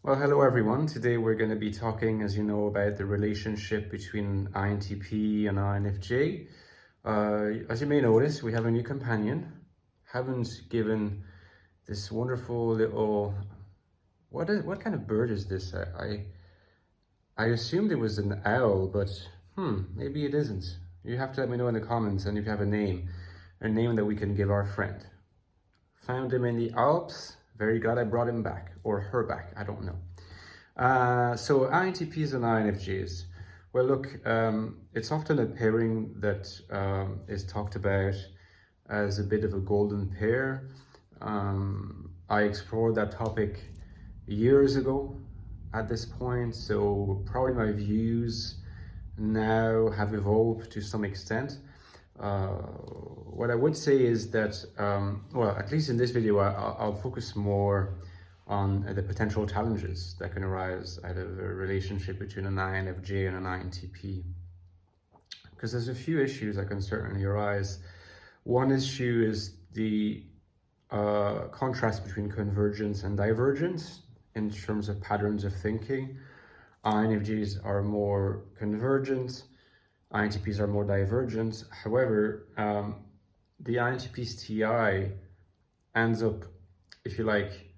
Well, hello everyone. Today we're going to be talking, as you know, about the relationship between INTP and INFJ. As you may notice, we have a new companion. Haven't given this wonderful little... What kind of bird is this? I assumed it was an owl, but maybe it isn't. You have to let me know in the comments, and if you have a name that we can give our friend. Found him in the Alps. Very glad I brought him back, or her back, I don't know. So INTPs and INFJs. Well, look, it's often a pairing that is talked about as a bit of a golden pair. I explored that topic years ago at this point, so probably my views now have evolved to some extent. What I would say is that, well, at least in this video, I'll focus more on the potential challenges that can arise out of a relationship between an INFJ and an INTP. Because there's a few issues that can certainly arise. One issue is the contrast between convergence and divergence in terms of patterns of thinking. INFJs are more convergent, INTPs are more divergent. However, the INTP's TI ends up, if you like,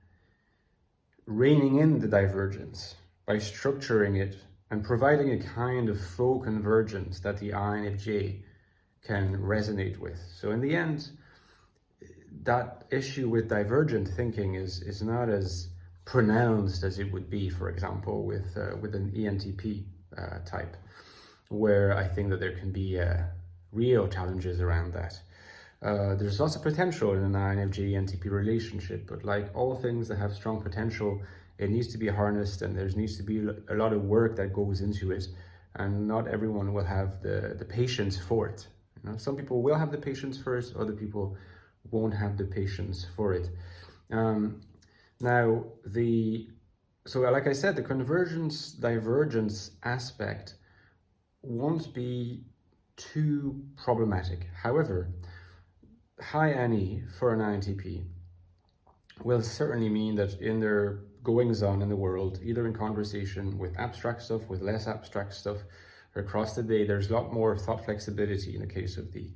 reining in the divergence by structuring it and providing a kind of faux convergence that the INFJ can resonate with. So in the end, that issue with divergent thinking is not as pronounced as it would be, for example, with an ENTP type, where I think that there can be real challenges around that. There's lots of potential in an INFJ-ENTP relationship, but like all things that have strong potential, it needs to be harnessed, and there needs to be a lot of work that goes into it, and not everyone will have the patience for it. You know, some people will have the patience for it, other people won't have the patience for it. Now, so like I said, the convergence-divergence aspect won't be too problematic. However, high NE for an INTP will certainly mean that in their goings on in the world, either in conversation with abstract stuff, with less abstract stuff, or across the day, there's a lot more thought flexibility in the case of the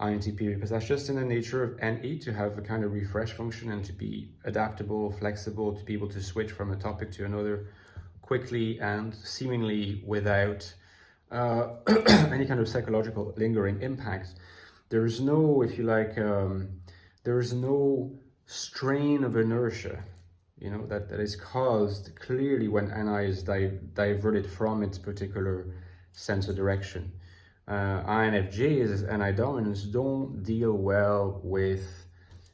INTP, because that's just in the nature of NE to have a kind of refresh function and to be adaptable, flexible, to be able to switch from a topic to another quickly and seemingly without any kind of psychological lingering impact. There's no, if you like, there's no strain of inertia, you know, that is caused clearly when NI is diverted from its particular sense of direction. INFJs as NI dominants don't deal well with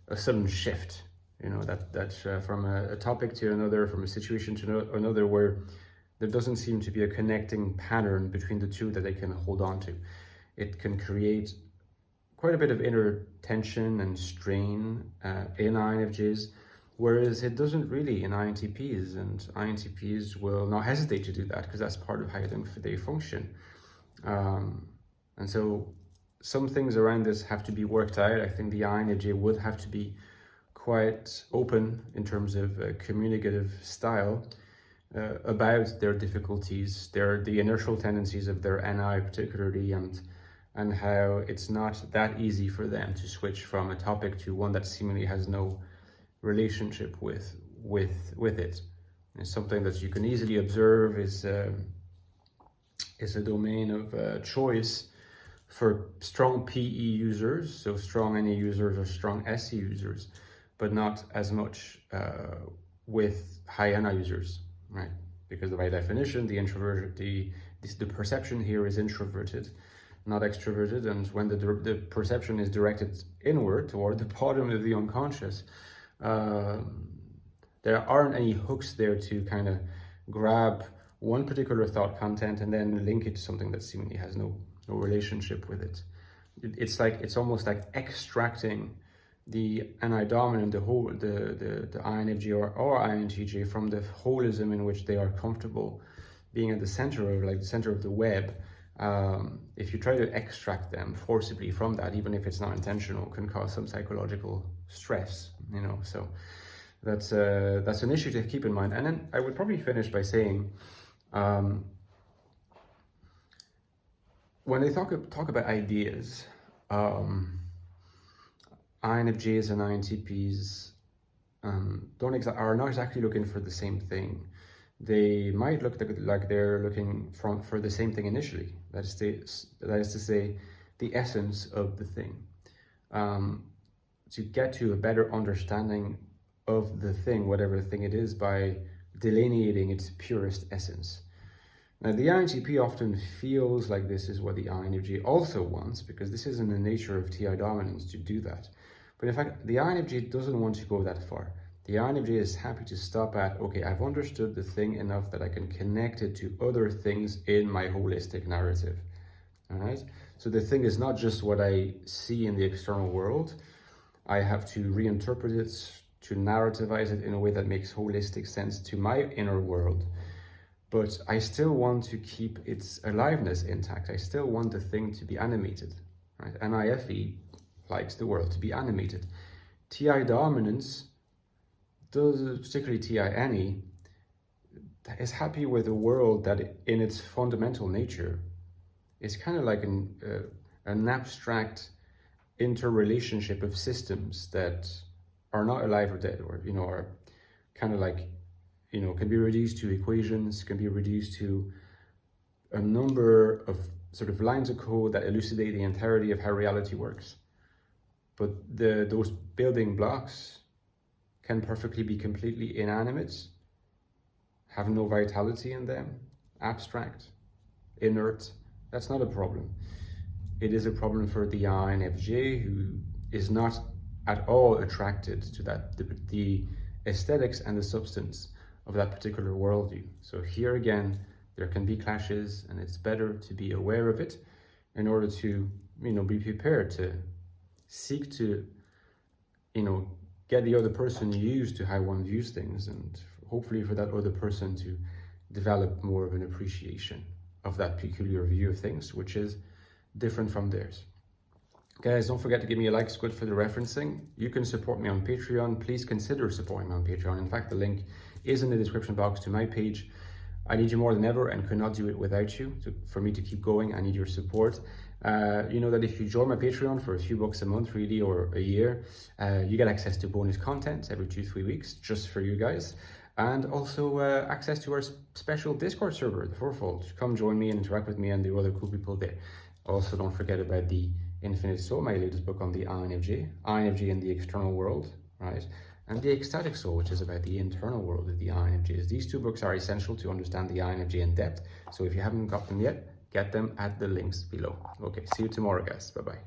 a sudden shift, you know, that from a topic to another, from a situation to another, where there doesn't seem to be a connecting pattern between the two that they can hold on to. It can create quite a bit of inner tension and strain in INFJs, whereas it doesn't really in INTPs, and INTPs will not hesitate to do that because that's part of how they function. And so some things around this have to be worked out. I think the INFJ would have to be quite open in terms of communicative style about their difficulties, the inertial tendencies of their NI particularly, and how it's not that easy for them to switch from a topic to one that seemingly has no relationship with it. And something that you can easily observe is a domain of choice for strong PE users, so strong NE users or strong SE users, but not as much with high NI users, right? Because by definition, the perception here is introverted, not extroverted, and when the perception is directed inward toward the bottom of the unconscious, there aren't any hooks there to kind of grab one particular thought content and then link it to something that seemingly has no relationship with it. It's almost like extracting the NI dominant, the INFJ or INTJ from the holism in which they are comfortable being at the center of, like the center of the web. If you try to extract them forcibly from that, even if it's not intentional, can cause some psychological stress, you know. So that's an issue to keep in mind. And then I would probably finish by saying, when they talk about ideas, INFJs and INTPs are not exactly looking for the same thing. They might look like they're looking for the same thing initially. That is to say, the essence of the thing. To get to a better understanding of the thing, whatever the thing it is, by delineating its purest essence. Now, the INTP often feels like this is what the INFJ also wants, because this is in the nature of TI dominance to do that. But in fact, the INFJ doesn't want to go that far. The INFJ is happy to stop at, okay, I've understood the thing enough that I can connect it to other things in my holistic narrative. All right? So the thing is not just what I see in the external world. I have to reinterpret it, to narrativize it in a way that makes holistic sense to my inner world. But I still want to keep its aliveness intact. I still want the thing to be animated. Right? NIFE likes the world to be animated. TI dominance, particularly TI-NE, is happy with a world that in its fundamental nature is kind of like an abstract interrelationship of systems that are not alive or dead, or, you know, are kind of like, you know, can be reduced to equations, can be reduced to a number of sort of lines of code that elucidate the entirety of how reality works. But those building blocks can perfectly be completely inanimate, have no vitality in them, abstract, inert. That's not a problem. It is a problem for the INFJ, who is not at all attracted to that, the aesthetics and the substance of that particular worldview. So here again, there can be clashes, and it's better to be aware of it in order to, you know, be prepared to seek to, you know, get the other person used to how one views things, and hopefully for that other person to develop more of an appreciation of that peculiar view of things, which is different from theirs. Guys, don't forget to give me a like. It's good for the referencing. You can support me on Patreon. Please consider supporting me on Patreon. In fact, the link is in the description box to my page. I need you more than ever and could not do it without you. For me to keep going, I need your support. You know that if you join my Patreon for a few bucks a month, really, or a year, you get access to bonus content every 2-3 weeks, just for you guys. And also access to our special Discord server, the Fourfold. Come join me and interact with me and the other cool people there. Also, don't forget about the Infinite Soul, my latest book on the INFJ in the external world, right? And the Ecstatic Soul, which is about the internal world of the INFJs. These two books are essential to understand the INFJ in depth. So if you haven't got them yet, get them at the links below. Okay, see you tomorrow, guys. Bye-bye.